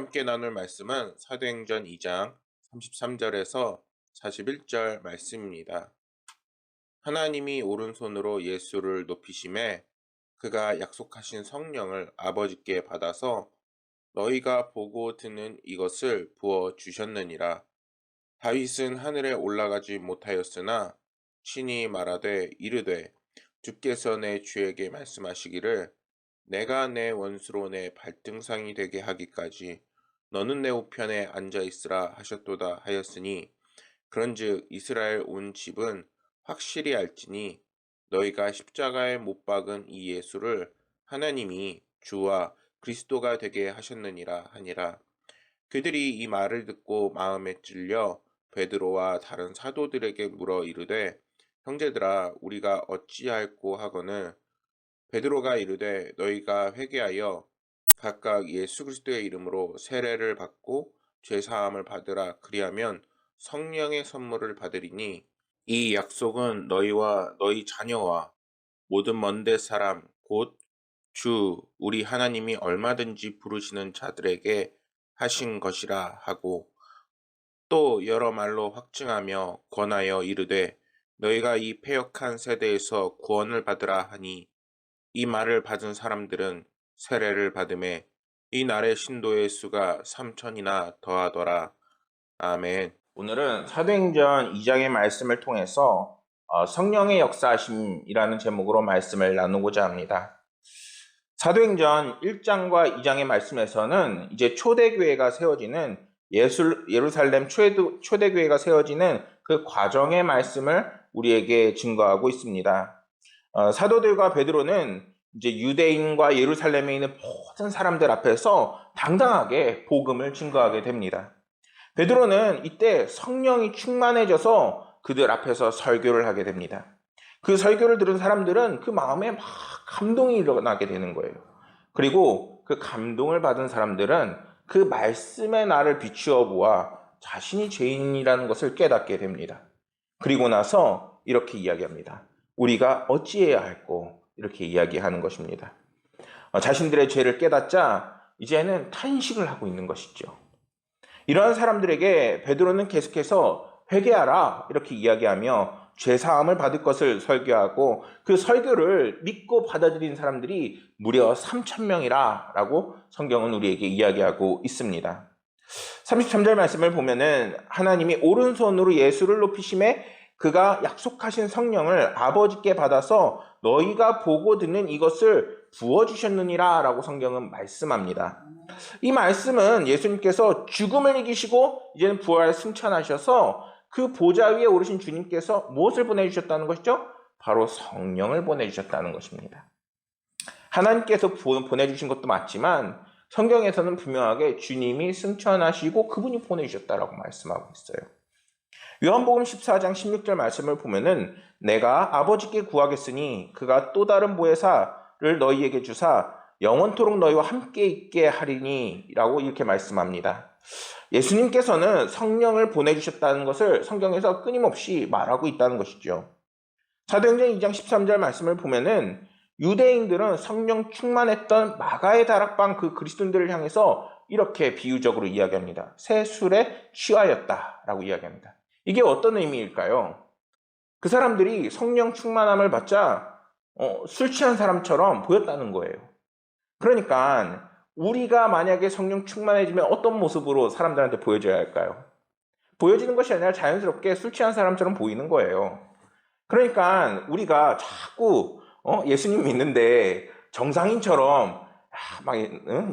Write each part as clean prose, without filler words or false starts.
함께 나눌 말씀은 사도행전 2장 33절에서 41절 말씀입니다. 하나님이 오른손으로 예수를 높이심에 그가 약속하신 성령을 아버지께 받아서 너희가 보고 듣는 이것을 부어 주셨느니라. 다윗은 하늘에 올라가지 못하였으나 친히 말하되 이르되 주께서 내 주에게 말씀하시기를 내가 내 원수로 내 발등상이 되게 하기까지 너는 내 우편에 앉아 있으라 하셨도다 하였으니 그런즉 이스라엘 온 집은 확실히 알지니 너희가 십자가에 못 박은 이 예수를 하나님이 주와 그리스도가 되게 하셨느니라 하니라. 그들이 이 말을 듣고 마음에 찔려 베드로와 다른 사도들에게 물어 이르되 형제들아 우리가 어찌할꼬 하거늘 베드로가 이르되 너희가 회개하여 각각 예수 그리스도의 이름으로 세례를 받고 죄 사함을 받으라. 그리하면 성령의 선물을 받으리니 이 약속은 너희와 너희 자녀와 모든 먼데 사람 곧 주 우리 하나님이 얼마든지 부르시는 자들에게 하신 것이라 하고 또 여러 말로 확증하며 권하여 이르되 너희가 이 패역한 세대에서 구원을 받으라 하니 이 말을 받은 사람들은 세례를 받음에 이 날의 신도의 수가 3천이나 더하더라. 아멘. 오늘은 사도행전 2장의 말씀을 통해서 성령의 역사하심이라는 제목으로 말씀을 나누고자 합니다. 사도행전 1장과 2장의 말씀에서는 이제 초대교회가 세워지는 예루살렘 초대교회가 세워지는 그 과정의 말씀을 우리에게 증거하고 있습니다. 사도들과 베드로는 이제 유대인과 예루살렘에 있는 모든 사람들 앞에서 당당하게 복음을 증거하게 됩니다. 베드로는 이때 성령이 충만해져서 그들 앞에서 설교를 하게 됩니다. 그 설교를 들은 사람들은 그 마음에 막 감동이 일어나게 되는 거예요. 그리고 그 감동을 받은 사람들은 그 말씀의 나를 비추어 보아 자신이 죄인이라는 것을 깨닫게 됩니다. 그리고 나서 이렇게 이야기합니다. 우리가 어찌해야 할꼬 이렇게 이야기하는 것입니다. 자신들의 죄를 깨닫자 이제는 탄식을 하고 있는 것이죠. 이러한 사람들에게 베드로는 계속해서 회개하라 이렇게 이야기하며 죄사함을 받을 것을 설교하고 그 설교를 믿고 받아들인 사람들이 무려 3,000명이라 라고 성경은 우리에게 이야기하고 있습니다. 33절 말씀을 보면은 하나님이 오른손으로 예수를 높이심에 그가 약속하신 성령을 아버지께 받아서 너희가 보고 듣는 이것을 부어주셨느니라 라고 성경은 말씀합니다. 이 말씀은 예수님께서 죽음을 이기시고 이제는 부활 승천하셔서 그 보좌 위에 오르신 주님께서 무엇을 보내주셨다는 것이죠? 바로 성령을 보내주셨다는 것입니다. 하나님께서 보내주신 것도 맞지만 성경에서는 분명하게 주님이 승천하시고 그분이 보내주셨다라고 말씀하고 있어요. 요한복음 14장 16절 말씀을 보면은 내가 아버지께 구하겠으니 그가 또 다른 보혜사를 너희에게 주사 영원토록 너희와 함께 있게 하리니 라고 이렇게 말씀합니다. 예수님께서는 성령을 보내주셨다는 것을 성경에서 끊임없이 말하고 있다는 것이죠. 사도행전 2장 13절 말씀을 보면은 유대인들은 성령 충만했던 마가의 다락방 그 그리스도인들을 향해서 이렇게 비유적으로 이야기합니다. 새 술에 취하였다라고 이야기합니다. 이게 어떤 의미일까요? 그 사람들이 성령 충만함을 받자 술 취한 사람처럼 보였다는 거예요. 그러니까 우리가 만약에 성령 충만해지면 어떤 모습으로 사람들한테 보여줘야 할까요? 보여지는 것이 아니라 자연스럽게 술 취한 사람처럼 보이는 거예요. 그러니까 우리가 자꾸 예수님 믿는데 정상인처럼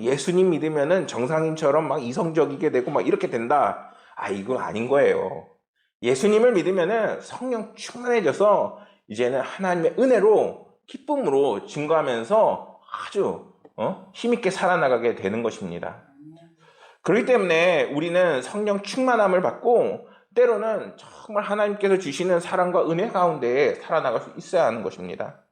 예수님 믿으면은 정상인처럼 막 이성적이게 되고 막 이렇게 된다. 이거 아닌 거예요. 예수님을 믿으면은 성령 충만해져서 이제는 하나님의 은혜로 기쁨으로 증거하면서 아주 힘있게 살아나가게 되는 것입니다. 그렇기 때문에 우리는 성령 충만함을 받고 때로는 정말 하나님께서 주시는 사랑과 은혜 가운데 살아나갈 수 있어야 하는 것입니다.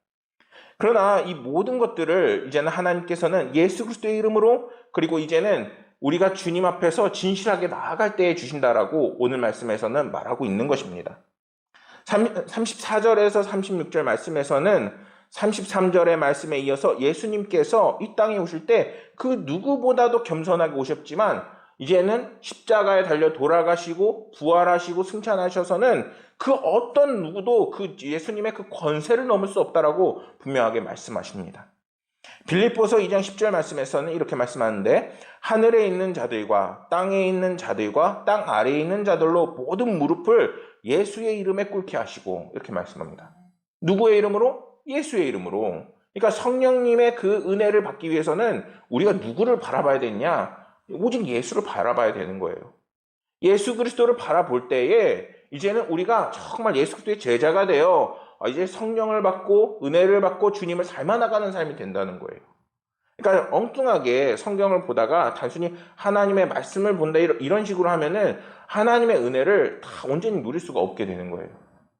그러나 이 모든 것들을 이제는 하나님께서는 예수 그리스도의 이름으로 그리고 이제는 우리가 주님 앞에서 진실하게 나아갈 때에 주신다라고 오늘 말씀에서는 말하고 있는 것입니다. 34절에서 36절 말씀에서는 33절의 말씀에 이어서 예수님께서 이 땅에 오실 때 그 누구보다도 겸손하게 오셨지만 이제는 십자가에 달려 돌아가시고 부활하시고 승천하셔서는 그 어떤 누구도 그 예수님의 그 권세를 넘을 수 없다라고 분명하게 말씀하십니다. 빌립보서 2장 10절 말씀에서는 이렇게 말씀하는데 하늘에 있는 자들과 땅에 있는 자들과 땅 아래에 있는 자들로 모든 무릎을 예수의 이름에 꿇게 하시고 이렇게 말씀합니다. 누구의 이름으로? 예수의 이름으로. 그러니까 성령님의 그 은혜를 받기 위해서는 우리가 누구를 바라봐야 되냐? 오직 예수를 바라봐야 되는 거예요. 예수 그리스도를 바라볼 때에 이제는 우리가 정말 예수 그리스도의 제자가 되어 이제 성령을 받고 은혜를 받고 주님을 닮아나가는 삶이 된다는 거예요. 그러니까 엉뚱하게 성경을 보다가 단순히 하나님의 말씀을 본다 이런 식으로 하면은 하나님의 은혜를 다 온전히 누릴 수가 없게 되는 거예요.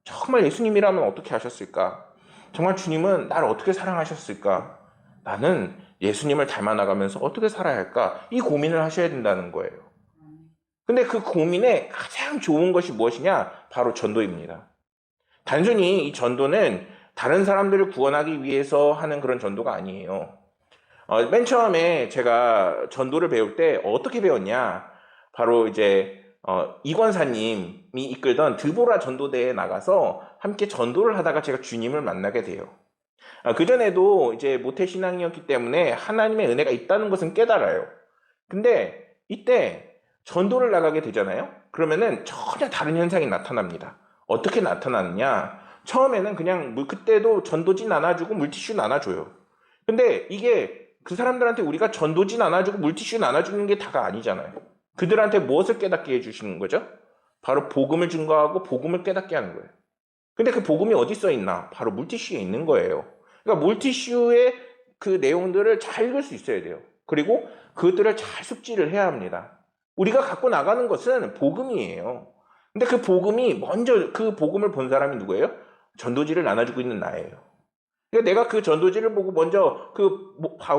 정말 예수님이라면 어떻게 하셨을까? 정말 주님은 나를 어떻게 사랑하셨을까? 나는 예수님을 닮아나가면서 어떻게 살아야 할까? 이 고민을 하셔야 된다는 거예요. 근데 그 고민에 가장 좋은 것이 무엇이냐? 바로 전도입니다. 단순히 이 전도는 다른 사람들을 구원하기 위해서 하는 그런 전도가 아니에요. 맨 처음에 제가 전도를 배울 때 어떻게 배웠냐? 바로 이제 이권사님이 이끌던 드보라 전도대에 나가서 함께 전도를 하다가 제가 주님을 만나게 돼요. 그전에도 이제 모태신앙이었기 때문에 하나님의 은혜가 있다는 것은 깨달아요. 근데 이때 전도를 나가게 되잖아요. 그러면은 전혀 다른 현상이 나타납니다. 어떻게 나타나느냐? 처음에는 그냥 그때도 전도지 나눠주고 물티슈 나눠줘요. 근데 이게 그 사람들한테 우리가 전도지 나눠주고 물티슈 나눠주는 게 다가 아니잖아요. 그들한테 무엇을 깨닫게 해주시는 거죠? 바로 복음을 증거하고 복음을 깨닫게 하는 거예요. 근데 그 복음이 어디 써 있나? 바로 물티슈에 있는 거예요. 그러니까 물티슈의 그 내용들을 잘 읽을 수 있어야 돼요. 그리고 그것들을 잘 숙지를 해야 합니다. 우리가 갖고 나가는 것은 복음이에요. 근데 그 복음이 먼저 그 복음을 본 사람이 누구예요? 전도지를 나눠주고 있는 나예요. 그러니까 내가 그 전도지를 보고 먼저 그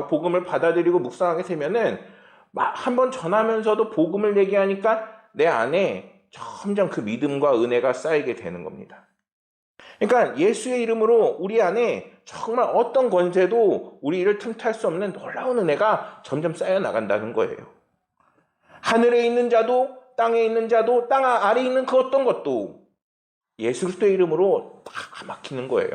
복음을 받아들이고 묵상하게 되면은 한번 전하면서도 복음을 얘기하니까 내 안에 점점 그 믿음과 은혜가 쌓이게 되는 겁니다. 그러니까 예수의 이름으로 우리 안에 정말 어떤 권세도 우리를 틈탈 수 없는 놀라운 은혜가 점점 쌓여 나간다는 거예요. 하늘에 있는 자도 땅에 있는 자도 땅 아래에 있는 그 어떤 것도 예수 그리스도의 이름으로 다 막히는 거예요.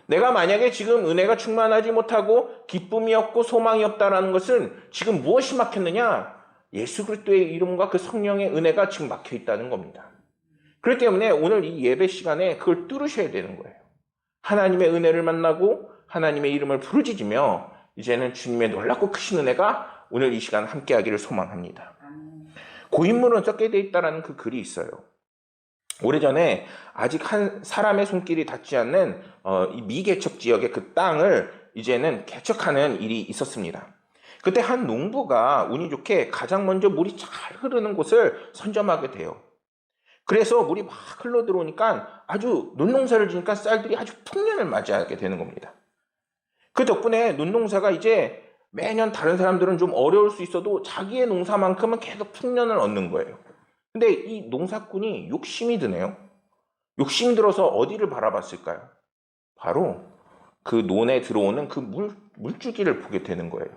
내가 만약에 지금 은혜가 충만하지 못하고 기쁨이 없고 소망이 없다라는 것은 지금 무엇이 막혔느냐? 예수 그리스도의 이름과 그 성령의 은혜가 지금 막혀 있다는 겁니다. 그렇기 때문에 오늘 이 예배 시간에 그걸 뚫으셔야 되는 거예요. 하나님의 은혜를 만나고 하나님의 이름을 부르짖으며 이제는 주님의 놀랍고 크신 은혜가 오늘 이 시간 함께하기를 소망합니다. 고인물은 썩게 돼 있다라는 그 글이 있어요. 오래전에 아직 한 사람의 손길이 닿지 않는 이 미개척 지역의 그 땅을 이제는 개척하는 일이 있었습니다. 그때 한 농부가 운이 좋게 가장 먼저 물이 잘 흐르는 곳을 선점하게 돼요. 그래서 물이 막 흘러 들어오니까 아주 논농사를 지니까 쌀들이 아주 풍년을 맞이하게 되는 겁니다. 그 덕분에 논농사가 이제 매년 다른 사람들은 좀 어려울 수 있어도 자기의 농사만큼은 계속 풍년을 얻는 거예요. 근데 이 농사꾼이 욕심이 드네요. 욕심 들어서 어디를 바라봤을까요? 바로 그 논에 들어오는 그 물줄기를 보게 되는 거예요.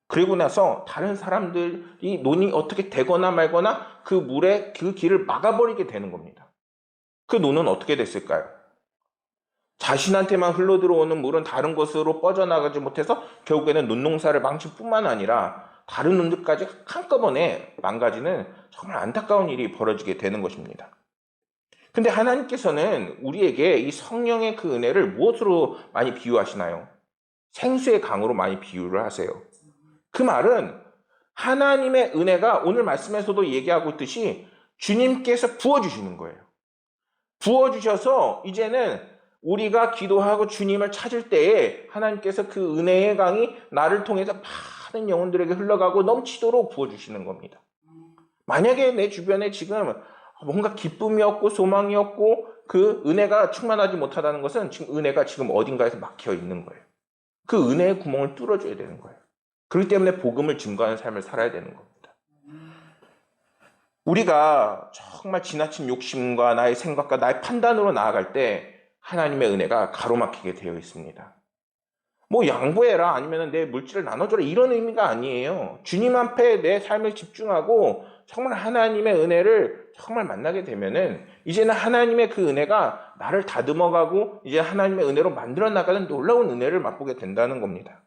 그리고 나서 다른 사람들이 논이 어떻게 되거나 말거나 그 물에 그 길을 막아버리게 되는 겁니다. 그 논은 어떻게 됐을까요? 자신한테만 흘러들어오는 물은 다른 곳으로 뻗어나가지 못해서 결국에는 논농사를 망칠 뿐만 아니라 다른 논들까지 한꺼번에 망가지는 정말 안타까운 일이 벌어지게 되는 것입니다. 근데 하나님께서는 우리에게 이 성령의 그 은혜를 무엇으로 많이 비유하시나요? 생수의 강으로 많이 비유를 하세요. 그 말은 하나님의 은혜가 오늘 말씀에서도 얘기하고 있듯이 주님께서 부어주시는 거예요. 부어주셔서 이제는 우리가 기도하고 주님을 찾을 때에 하나님께서 그 은혜의 강이 나를 통해서 많은 영혼들에게 흘러가고 넘치도록 부어주시는 겁니다. 만약에 내 주변에 지금 뭔가 기쁨이 없고 소망이 없고 그 은혜가 충만하지 못하다는 것은 지금 은혜가 지금 어딘가에서 막혀 있는 거예요. 그 은혜의 구멍을 뚫어줘야 되는 거예요. 그렇기 때문에 복음을 증거하는 삶을 살아야 되는 겁니다. 우리가 정말 지나친 욕심과 나의 생각과 나의 판단으로 나아갈 때 하나님의 은혜가 가로막히게 되어 있습니다. 뭐 양보해라 아니면 내 물질을 나눠줘라 이런 의미가 아니에요. 주님 앞에 내 삶을 집중하고 정말 하나님의 은혜를 정말 만나게 되면은 이제는 하나님의 그 은혜가 나를 다듬어가고 이제 하나님의 은혜로 만들어 나가는 놀라운 은혜를 맛보게 된다는 겁니다.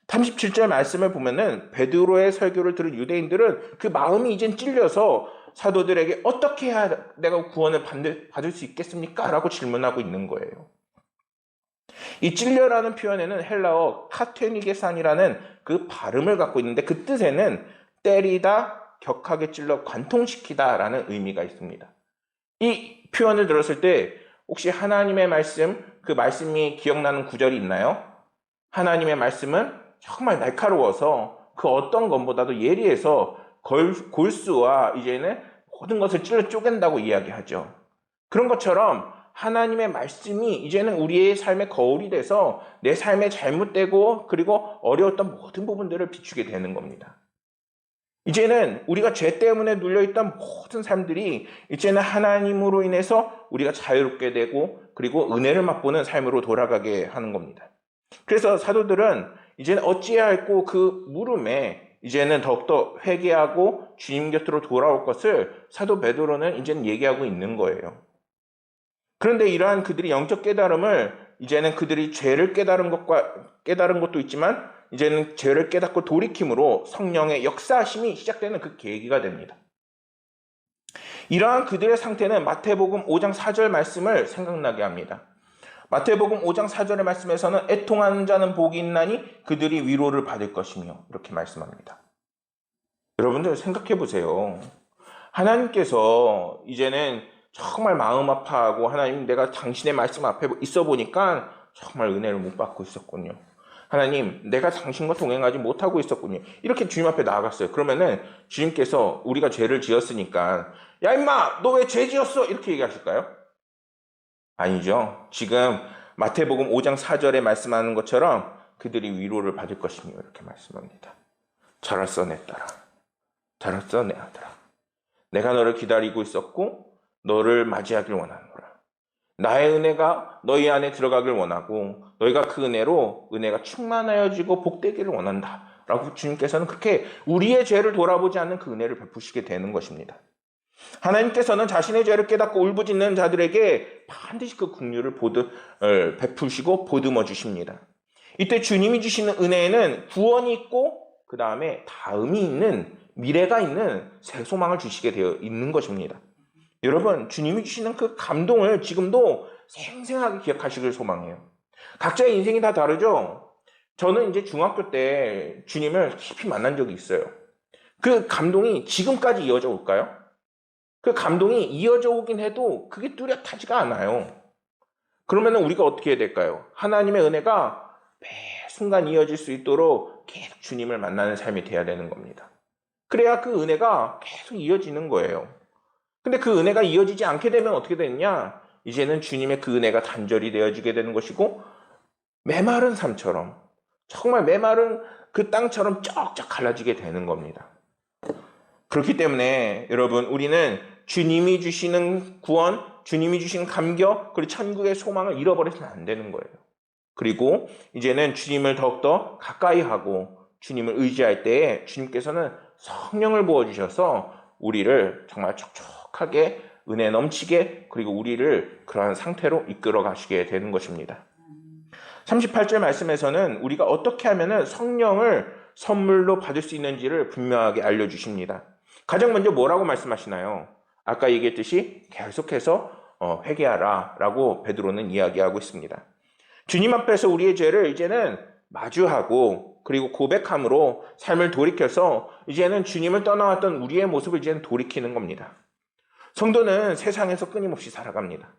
37절 말씀을 보면은 베드로의 설교를 들은 유대인들은 그 마음이 이젠 찔려서 사도들에게 어떻게 해야 내가 구원을 받을 수 있겠습니까? 라고 질문하고 있는 거예요. 이 찔려라는 표현에는 헬라어 카테니게산이라는 그 발음을 갖고 있는데 그 뜻에는 때리다, 격하게 찔러 관통시키다 라는 의미가 있습니다. 이 표현을 들었을 때 혹시 하나님의 말씀, 그 말씀이 기억나는 구절이 있나요? 하나님의 말씀은 정말 날카로워서 그 어떤 것보다도 예리해서 골수와 이제는 모든 것을 찔러 쪼갠다고 이야기하죠. 그런 것처럼 하나님의 말씀이 이제는 우리의 삶의 거울이 돼서 내 삶에 잘못되고 그리고 어려웠던 모든 부분들을 비추게 되는 겁니다. 이제는 우리가 죄 때문에 눌려있던 모든 삶들이 이제는 하나님으로 인해서 우리가 자유롭게 되고 그리고 은혜를 맛보는 삶으로 돌아가게 하는 겁니다. 그래서 사도들은 이제는 어찌해야 할고 그 물음에 이제는 더욱더 회개하고 주님 곁으로 돌아올 것을 사도 베드로는 이제는 얘기하고 있는 거예요. 그런데 이러한 그들이 영적 깨달음을 이제는 그들이 죄를 깨달은 것도 있지만 이제는 죄를 깨닫고 돌이킴으로 성령의 역사하심이 시작되는 그 계기가 됩니다. 이러한 그들의 상태는 마태복음 5장 4절 말씀을 생각나게 합니다. 마태복음 5장 4절의 말씀에서는 애통하는 자는 복이 있나니 그들이 위로를 받을 것이며 이렇게 말씀합니다. 여러분들 생각해 보세요. 하나님께서 이제는 정말 마음 아파하고 하나님 내가 당신의 말씀 앞에 있어 보니까 정말 은혜를 못 받고 있었군요. 하나님 내가 당신과 동행하지 못하고 있었군요. 이렇게 주님 앞에 나아갔어요. 그러면은 주님께서 우리가 죄를 지었으니까 야 임마 너 왜 죄 지었어? 이렇게 얘기하실까요? 아니죠. 지금 마태복음 5장 4절에 말씀하는 것처럼 그들이 위로를 받을 것이며 이렇게 말씀합니다. 잘했어 내 딸아. 잘했어 내 아들아. 내가 너를 기다리고 있었고 너를 맞이하길 원하노라. 나의 은혜가 너희 안에 들어가길 원하고 너희가 그 은혜가 충만하여지고 복되기를 원한다. 라고 주님께서는 그렇게 우리의 죄를 돌아보지 않는 그 은혜를 베푸시게 되는 것입니다. 하나님께서는 자신의 죄를 깨닫고 울부짖는 자들에게 반드시 그 긍휼을 베푸시고 보듬어 주십니다. 이때 주님이 주시는 은혜에는 구원이 있고 그 다음에 다음이 있는 미래가 있는 새 소망을 주시게 되어 있는 것입니다. 여러분 주님이 주시는 그 감동을 지금도 생생하게 기억하시길 소망해요. 각자의 인생이 다 다르죠. 저는 이제 중학교 때 주님을 깊이 만난 적이 있어요. 그 감동이 지금까지 이어져 올까요? 그 감동이 이어져 오긴 해도 그게 뚜렷하지가 않아요. 그러면 우리가 어떻게 해야 될까요? 하나님의 은혜가 매 순간 이어질 수 있도록 계속 주님을 만나는 삶이 돼야 되는 겁니다. 그래야 그 은혜가 계속 이어지는 거예요. 근데 그 은혜가 이어지지 않게 되면 어떻게 되느냐? 이제는 주님의 그 은혜가 단절이 되어지게 되는 것이고 메마른 삶처럼 정말 메마른 그 땅처럼 쩍쩍 갈라지게 되는 겁니다. 그렇기 때문에 여러분 우리는 주님이 주시는 구원, 주님이 주시는 감격, 그리고 천국의 소망을 잃어버려서는 안 되는 거예요. 그리고 이제는 주님을 더욱더 가까이 하고 주님을 의지할 때에 주님께서는 성령을 부어주셔서 우리를 정말 촉촉하게 은혜 넘치게 그리고 우리를 그러한 상태로 이끌어 가시게 되는 것입니다. 38절 말씀에서는 우리가 어떻게 하면 성령을 선물로 받을 수 있는지를 분명하게 알려주십니다. 가장 먼저 뭐라고 말씀하시나요? 아까 얘기했듯이 계속해서 회개하라 라고 베드로는 이야기하고 있습니다. 주님 앞에서 우리의 죄를 이제는 마주하고 그리고 고백함으로 삶을 돌이켜서 이제는 주님을 떠나왔던 우리의 모습을 이제는 돌이키는 겁니다. 성도는 세상에서 끊임없이 살아갑니다.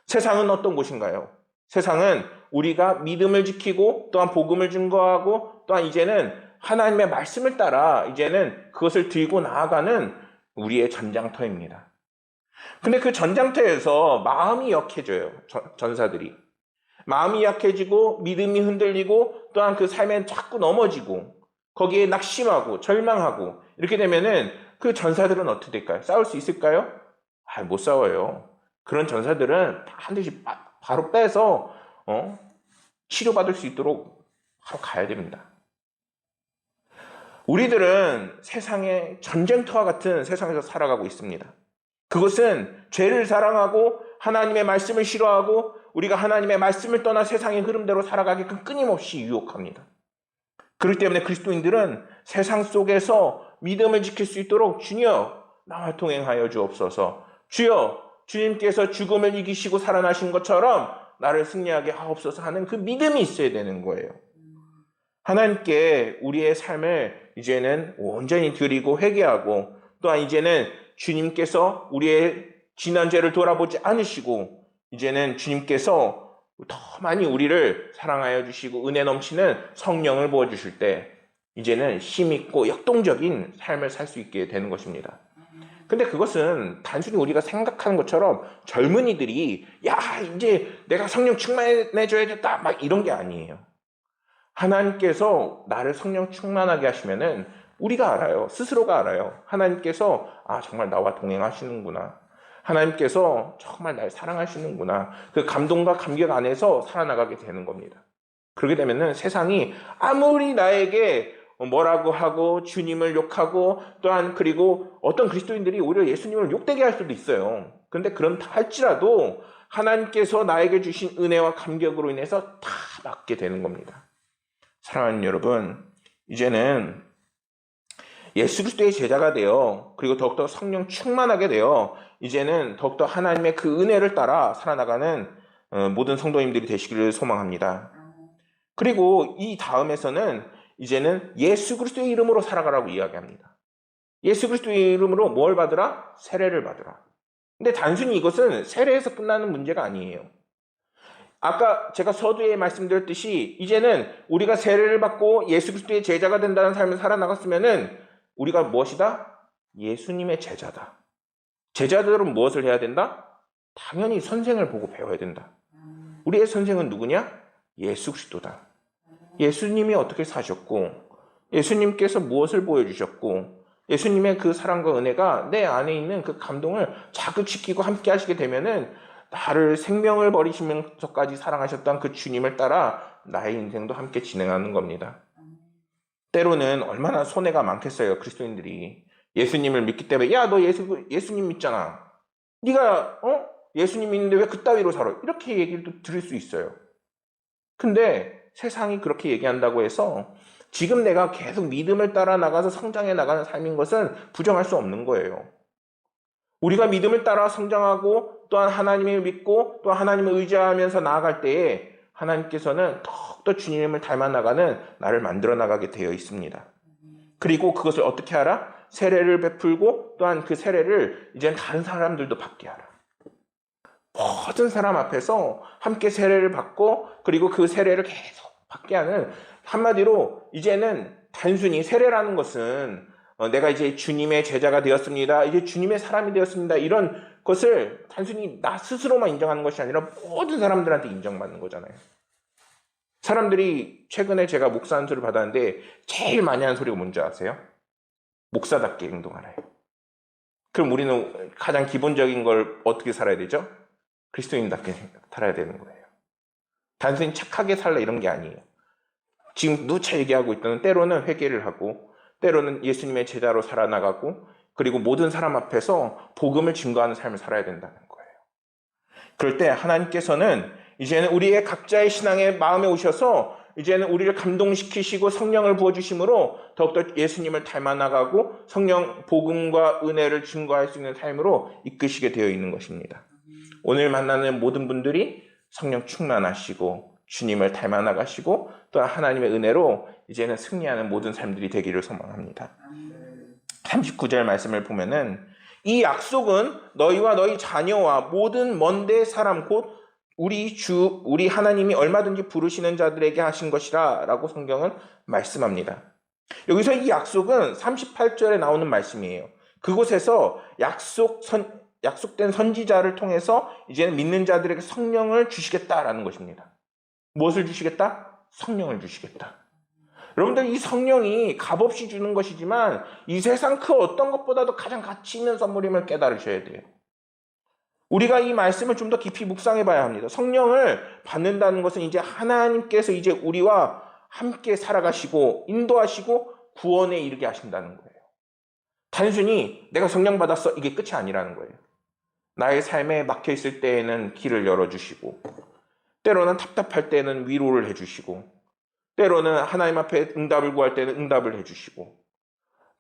세상은 어떤 곳인가요? 세상은 우리가 믿음을 지키고 또한 복음을 증거하고 또한 이제는 하나님의 말씀을 따라 이제는 그것을 들고 나아가는 우리의 전장터입니다. 근데 그 전장터에서 마음이 약해져요. 전사들이. 마음이 약해지고 믿음이 흔들리고 또한 그 삶에 자꾸 넘어지고 거기에 낙심하고 절망하고 이렇게 되면은 그 전사들은 어떻게 될까요? 싸울 수 있을까요? 못 싸워요. 그런 전사들은 반드시 바로 빼서 치료받을 수 있도록 바로 가야 됩니다. 우리들은 세상의 전쟁터와 같은 세상에서 살아가고 있습니다. 그것은 죄를 사랑하고 하나님의 말씀을 싫어하고 우리가 하나님의 말씀을 떠나 세상의 흐름대로 살아가게끔 끊임없이 유혹합니다. 그렇기 때문에 그리스도인들은 세상 속에서 믿음을 지킬 수 있도록 주여 나와 동행하여 주옵소서. 주여 주님께서 죽음을 이기시고 살아나신 것처럼 나를 승리하게 하옵소서 하는 그 믿음이 있어야 되는 거예요. 하나님께 우리의 삶을 이제는 온전히 드리고 회개하고 또한 이제는 주님께서 우리의 지난 죄를 돌아보지 않으시고 이제는 주님께서 더 많이 우리를 사랑하여 주시고 은혜 넘치는 성령을 부어주실 때 이제는 힘있고 역동적인 삶을 살 수 있게 되는 것입니다. 근데 그것은 단순히 우리가 생각하는 것처럼 젊은이들이 야 이제 내가 성령 충만해져야겠다 막 이런 게 아니에요. 하나님께서 나를 성령 충만하게 하시면은 우리가 알아요. 스스로가 알아요. 하나님께서 정말 나와 동행하시는구나. 하나님께서 정말 날 사랑하시는구나. 그 감동과 감격 안에서 살아나가게 되는 겁니다. 그렇게 되면은 세상이 아무리 나에게 뭐라고 하고 주님을 욕하고 또한 그리고 어떤 그리스도인들이 오히려 예수님을 욕되게 할 수도 있어요. 그런데 그런다 할지라도 하나님께서 나에게 주신 은혜와 감격으로 인해서 다 받게 되는 겁니다. 사랑하는 여러분, 이제는 예수 그리스도의 제자가 되어 그리고 더욱더 성령 충만하게 되어 이제는 더욱더 하나님의 그 은혜를 따라 살아나가는 모든 성도님들이 되시기를 소망합니다. 그리고 이 다음에서는 이제는 예수 그리스도의 이름으로 살아가라고 이야기합니다. 예수 그리스도의 이름으로 뭘 받으라? 세례를 받으라. 근데 단순히 이것은 세례에서 끝나는 문제가 아니에요. 아까 제가 서두에 말씀드렸듯이 이제는 우리가 세례를 받고 예수 그리스도의 제자가 된다는 삶을 살아나갔으면은 우리가 무엇이다? 예수님의 제자다. 제자들은 무엇을 해야 된다? 당연히 선생을 보고 배워야 된다. 우리의 선생은 누구냐? 예수 그리스도다. 예수님이 어떻게 사셨고 예수님께서 무엇을 보여주셨고 예수님의 그 사랑과 은혜가 내 안에 있는 그 감동을 자극시키고 함께 하시게 되면은 나를 생명을 버리시면서까지 사랑하셨던 그 주님을 따라 나의 인생도 함께 진행하는 겁니다. 때로는 얼마나 손해가 많겠어요. 그리스도인들이 예수님을 믿기 때문에 야 너 예수님 믿잖아. 네가 예수님 믿는데 왜 그따위로 살아? 이렇게 얘기를 들을 수 있어요. 근데 세상이 그렇게 얘기한다고 해서 지금 내가 계속 믿음을 따라 나가서 성장해 나가는 삶인 것은 부정할 수 없는 거예요. 우리가 믿음을 따라 성장하고 또한 하나님을 믿고 또 하나님을 의지하면서 나아갈 때에 하나님께서는 더욱더 주님을 닮아 나가는 나를 만들어 나가게 되어 있습니다. 그리고 그것을 어떻게 하라? 세례를 베풀고 또한 그 세례를 이제는 다른 사람들도 받게 하라. 모든 사람 앞에서 함께 세례를 받고 그리고 그 세례를 계속 받게 하는 한마디로 이제는 단순히 세례라는 것은 내가 이제 주님의 제자가 되었습니다. 이제 주님의 사람이 되었습니다. 이런 것을 단순히 나 스스로만 인정하는 것이 아니라 모든 사람들한테 인정받는 거잖아요. 사람들이 최근에 제가 목사 한 소리를 받았는데 제일 많이 하는 소리가 뭔지 아세요? 목사답게 행동하래요. 그럼 우리는 가장 기본적인 걸 어떻게 살아야 되죠? 그리스도인답게 살아야 되는 거예요. 단순히 착하게 살라 이런 게 아니에요. 지금 누차 얘기하고 있다는 때로는 회개를 하고 때로는 예수님의 제자로 살아나가고 그리고 모든 사람 앞에서 복음을 증거하는 삶을 살아야 된다는 거예요. 그럴 때 하나님께서는 이제는 우리의 각자의 신앙의 마음에 오셔서 이제는 우리를 감동시키시고 성령을 부어주심으로 더욱더 예수님을 닮아나가고 성령 복음과 은혜를 증거할 수 있는 삶으로 이끄시게 되어 있는 것입니다. 오늘 만나는 모든 분들이 성령 충만하시고 주님을 닮아나가시고 또 하나님의 은혜로 이제는 승리하는 모든 삶들이 되기를 소망합니다. 39절 말씀을 보면은 이 약속은 너희와 너희 자녀와 모든 먼데 사람 곧 우리 하나님이 얼마든지 부르시는 자들에게 하신 것이라 라고 성경은 말씀합니다. 여기서 이 약속은 38절에 나오는 말씀이에요. 그곳에서 약속된 선지자를 통해서 이제는 믿는 자들에게 성령을 주시겠다라는 것입니다. 무엇을 주시겠다? 성령을 주시겠다. 여러분들 이 성령이 값없이 주는 것이지만 이 세상 그 어떤 것보다도 가장 가치 있는 선물임을 깨달으셔야 돼요. 우리가 이 말씀을 좀 더 깊이 묵상해 봐야 합니다. 성령을 받는다는 것은 이제 하나님께서 이제 우리와 함께 살아가시고 인도하시고 구원에 이르게 하신다는 거예요. 단순히 내가 성령 받았어 이게 끝이 아니라는 거예요. 나의 삶에 막혀 있을 때에는 길을 열어주시고, 때로는 답답할 때는 위로를 해주시고, 때로는 하나님 앞에 응답을 구할 때는 응답을 해주시고,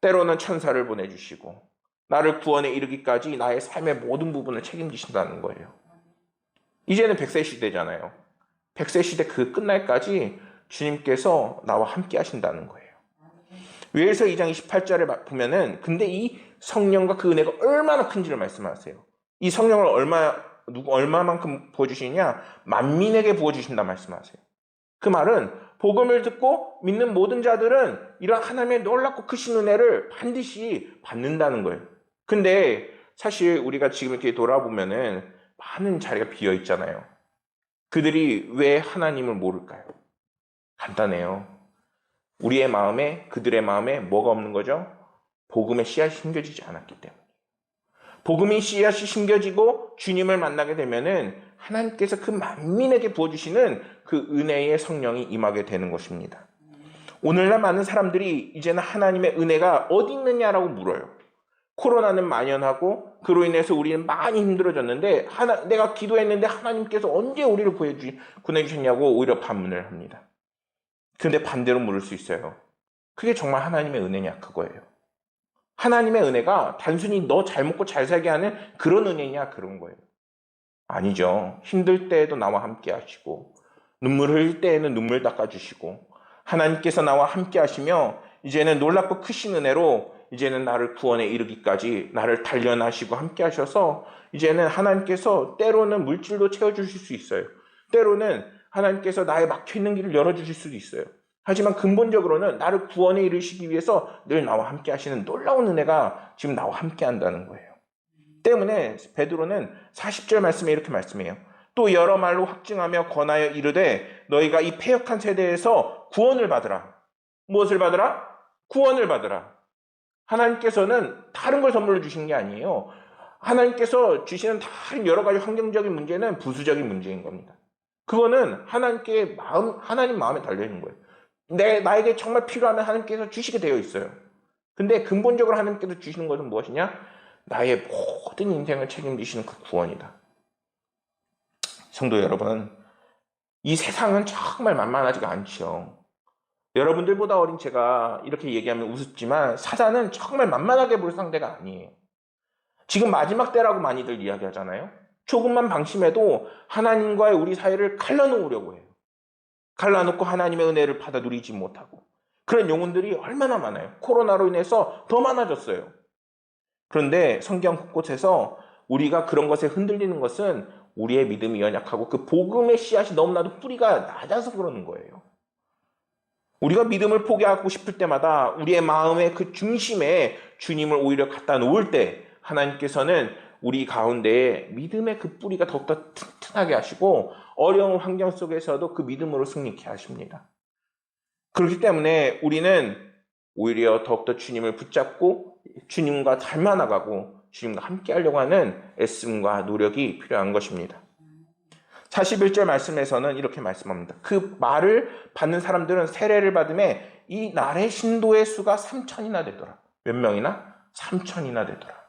때로는 천사를 보내주시고, 나를 구원에 이르기까지 나의 삶의 모든 부분을 책임지신다는 거예요. 이제는 100세 시대잖아요. 100세 시대 그 끝날까지 주님께서 나와 함께 하신다는 거예요. 요엘서 2장 28절에 보면은 근데 이 성령과 그 은혜가 얼마나 큰지를 말씀하세요. 이 성령을 얼마만큼 부어주시냐? 만민에게 부어주신다 말씀하세요. 그 말은 복음을 듣고 믿는 모든 자들은 이런 하나님의 놀랍고 크신 은혜를 반드시 받는다는 거예요. 근데 사실 우리가 지금 이렇게 돌아보면은 많은 자리가 비어 있잖아요. 그들이 왜 하나님을 모를까요? 간단해요. 우리의 마음에, 그들의 마음에 뭐가 없는 거죠? 복음의 씨앗이 심겨지지 않았기 때문에. 복음의 씨앗이 심겨지고 주님을 만나게 되면은 하나님께서 그 만민에게 부어주시는 그 은혜의 성령이 임하게 되는 것입니다. 오늘날 많은 사람들이 이제는 하나님의 은혜가 어디 있느냐라고 물어요. 코로나는 만연하고 그로 인해서 우리는 많이 힘들어졌는데 내가 기도했는데 하나님께서 언제 우리를 구해주셨냐고 오히려 반문을 합니다. 근데 반대로 물을 수 있어요. 그게 정말 하나님의 은혜냐 그거예요. 하나님의 은혜가 단순히 너 잘 먹고 잘 살게 하는 그런 은혜냐 그런 거예요. 아니죠. 힘들 때에도 나와 함께 하시고 눈물 흘릴 때에는 눈물 닦아주시고 하나님께서 나와 함께 하시며 이제는 놀랍고 크신 은혜로 이제는 나를 구원에 이르기까지 나를 단련하시고 함께 하셔서 이제는 하나님께서 때로는 물질도 채워주실 수 있어요. 때로는 하나님께서 나의 막혀있는 길을 열어주실 수도 있어요. 하지만 근본적으로는 나를 구원에 이르시기 위해서 늘 나와 함께 하시는 놀라운 은혜가 지금 나와 함께 한다는 거예요. 때문에 베드로는 40절 말씀에 이렇게 말씀해요. 또 여러 말로 확증하며 권하여 이르되 너희가 이 패역한 세대에서 구원을 받으라. 무엇을 받으라? 구원을 받으라. 하나님께서는 다른 걸 선물로 주신 게 아니에요. 하나님께서 주시는 다른 여러 가지 환경적인 문제는 부수적인 문제인 겁니다. 그거는 하나님 마음에 달려있는 거예요. 나에게 정말 필요하면 하나님께서 주시게 되어 있어요. 근데 근본적으로 하나님께서 주시는 것은 무엇이냐? 나의 모든 인생을 책임지시는 그 구원이다. 성도 여러분, 이 세상은 정말 만만하지가 않죠. 여러분들보다 어린 제가 이렇게 얘기하면 우습지만 사단은 정말 만만하게 볼 상대가 아니에요. 지금 마지막 때라고 많이들 이야기하잖아요. 조금만 방심해도 하나님과의 우리 사이를 갈라놓으려고 해요. 갈라놓고 하나님의 은혜를 받아 누리지 못하고 그런 영혼들이 얼마나 많아요. 코로나로 인해서 더 많아졌어요. 그런데 성경 곳곳에서 우리가 그런 것에 흔들리는 것은 우리의 믿음이 연약하고 그 복음의 씨앗이 너무나도 뿌리가 낮아서 그러는 거예요. 우리가 믿음을 포기하고 싶을 때마다 우리의 마음의 그 중심에 주님을 오히려 갖다 놓을 때 하나님께서는 우리 가운데에 믿음의 그 뿌리가 더욱더 튼튼하게 하시고 어려운 환경 속에서도 그 믿음으로 승리케 하십니다. 그렇기 때문에 우리는 오히려 더욱더 주님을 붙잡고 주님과 닮아나가고 주님과 함께 하려고 하는 애씀과 노력이 필요한 것입니다. 41절 말씀에서는 이렇게 말씀합니다. 그 말을 받는 사람들은 세례를 받음에 이 날의 신도의 수가 3,000이나 되더라. 몇 명이나? 3,000이나 되더라.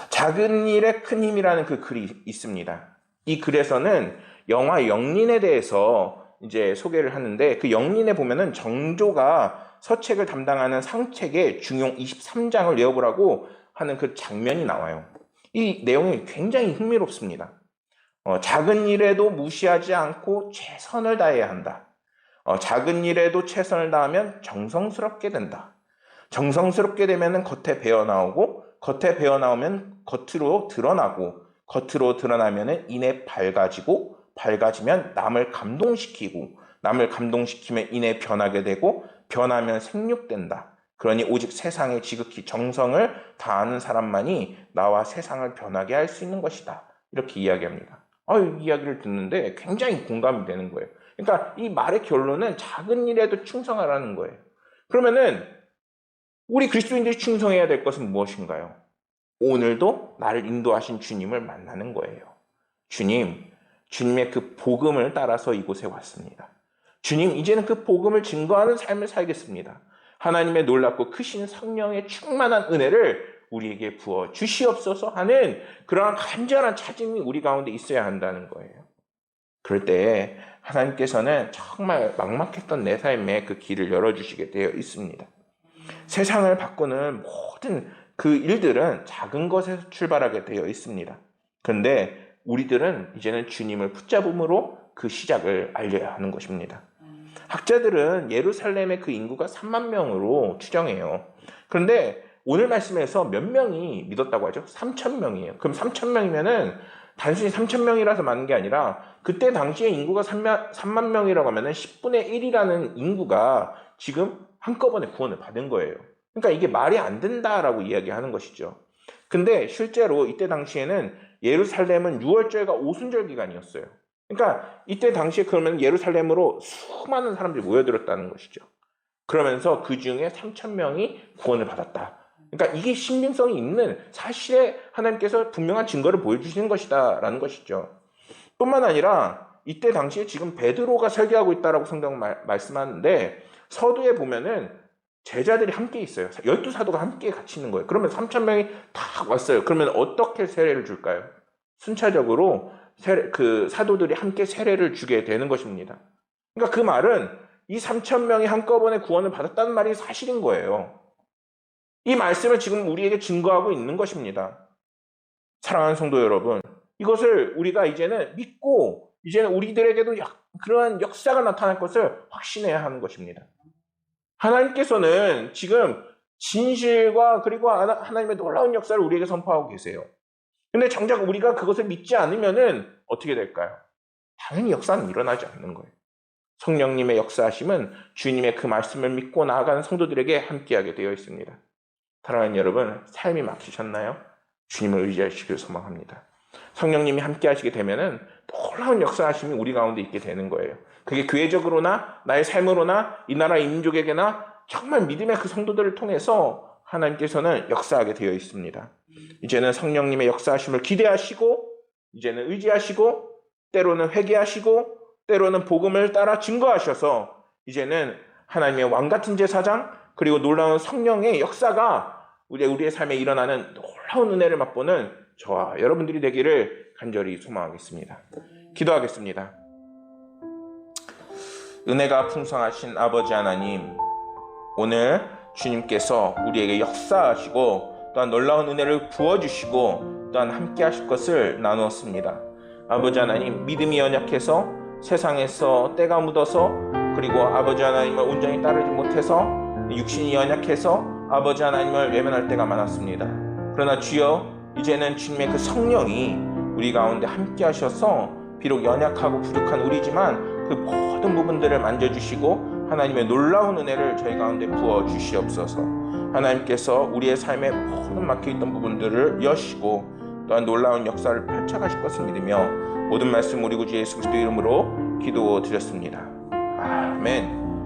작은 일에 큰 힘이라는 그 글이 있습니다. 이 글에서는 영화 영린에 대해서 이제 소개를 하는데 그 영린에 보면은 정조가 서책을 담당하는 상책의 중용 23장을 외워보라고 하는 그 장면이 나와요. 이 내용이 굉장히 흥미롭습니다. 작은 일에도 무시하지 않고 최선을 다해야 한다. 작은 일에도 최선을 다하면 정성스럽게 된다. 정성스럽게 되면 겉에 배어나오고 겉에 배어나오면 겉으로 드러나고 겉으로 드러나면 이내 밝아지고 밝아지면 남을 감동시키고 남을 감동시키면 이내 변하게 되고 변하면 생육된다. 그러니 오직 세상에 지극히 정성을 다하는 사람만이 나와 세상을 변하게 할 수 있는 것이다. 이렇게 이야기합니다. 이 이야기를 듣는데 굉장히 공감이 되는 거예요. 그러니까 이 말의 결론은 작은 일에도 충성하라는 거예요. 그러면은 우리 그리스도인들이 충성해야 될 것은 무엇인가요? 오늘도 나를 인도하신 주님을 만나는 거예요. 주님의 그 복음을 따라서 이곳에 왔습니다. 주님, 이제는 그 복음을 증거하는 삶을 살겠습니다. 하나님의 놀랍고 크신 성령의 충만한 은혜를 우리에게 부어 주시옵소서 하는 그러한 간절한 찾음이 우리 가운데 있어야 한다는 거예요. 그럴 때 하나님께서는 정말 막막했던 내 삶에 그 길을 열어주시게 되어 있습니다. 세상을 바꾸는 모든 그 일들은 작은 것에서 출발하게 되어 있습니다. 그런데 우리들은 이제는 주님을 붙잡음으로 그 시작을 알려야 하는 것입니다. 학자들은 예루살렘의 그 인구가 3만 명으로 추정해요. 그런데 오늘 말씀에서 몇 명이 믿었다고 하죠? 3천 명이에요. 그럼 3천 명이면은 단순히 3천 명이라서 많은 게 아니라 그때 당시에 인구가 3만 명이라고 하면은 10분의 1이라는 인구가 지금 한꺼번에 구원을 받은 거예요. 그러니까 이게 말이 안 된다라고 이야기하는 것이죠. 근데 실제로 이때 당시에는 예루살렘은 6월절과 오순절 기간이었어요. 그러니까 이때 당시에 그러면 예루살렘으로 수많은 사람들이 모여들었다는 것이죠. 그러면서 그 중에 3천 명이 구원을 받았다. 그러니까 이게 신빙성이 있는 사실에 하나님께서 분명한 증거를 보여주시는 것이다 라는 것이죠. 뿐만 아니라 이때 당시에 지금 베드로가 설교하고 있다라고 성경 말씀하는데 서두에 보면은 제자들이 함께 있어요. 12사도가 함께 같이 있는 거예요. 그러면 3천 명이 다 왔어요. 그러면 어떻게 세례를 줄까요? 순차적으로 그 사도들이 함께 세례를 주게 되는 것입니다. 그러니까 그 말은 이 3천 명이 한꺼번에 구원을 받았다는 말이 사실인 거예요. 이 말씀을 지금 우리에게 증거하고 있는 것입니다. 사랑하는 성도 여러분, 이것을 우리가 이제는 믿고 이제는 우리들에게도 그러한 역사가 나타날 것을 확신해야 하는 것입니다. 하나님께서는 지금 진실과 그리고 하나님의 놀라운 역사를 우리에게 선포하고 계세요. 근데 정작 우리가 그것을 믿지 않으면은 어떻게 될까요? 당연히 역사는 일어나지 않는 거예요. 성령님의 역사하심은 주님의 그 말씀을 믿고 나아가는 성도들에게 함께하게 되어 있습니다. 사랑하는 여러분, 삶이 막히셨나요? 주님을 의지하시길 소망합니다. 성령님이 함께하시게 되면은 놀라운 역사하심이 우리 가운데 있게 되는 거예요. 그게 교회적으로나 나의 삶으로나 이 나라 민족에게나 정말 믿음의 그 성도들을 통해서 하나님께서는 역사하게 되어 있습니다. 이제는 성령님의 역사하심을 기대하시고 이제는 의지하시고 때로는 회개하시고 때로는 복음을 따라 증거하셔서 이제는 하나님의 왕같은 제사장 그리고 놀라운 성령의 역사가 우리의 삶에 일어나는 놀라운 은혜를 맛보는 저와 여러분들이 되기를 간절히 소망하겠습니다. 기도하겠습니다. 은혜가 풍성하신 아버지 하나님, 오늘 주님께서 우리에게 역사하시고 또한 놀라운 은혜를 부어주시고 또한 함께 하실 것을 나누었습니다. 아버지 하나님, 믿음이 연약해서 세상에서 때가 묻어서 그리고 아버지 하나님을 온전히 따르지 못해서 육신이 연약해서 아버지 하나님을 외면할 때가 많았습니다. 그러나 주여, 이제는 주님의 그 성령이 우리 가운데 함께 하셔서 비록 연약하고 부족한 우리지만 그 모든 부분들을 만져주시고 하나님의 놀라운 은혜를 저희 가운데 부어주시옵소서. 하나님께서 우리의 삶에 모든 막혀있던 부분들을 여시고 또한 놀라운 역사를 펼쳐가실 것을 믿으며 모든 말씀 우리 구주 예수 그리스도 이름으로 기도드렸습니다. 아멘.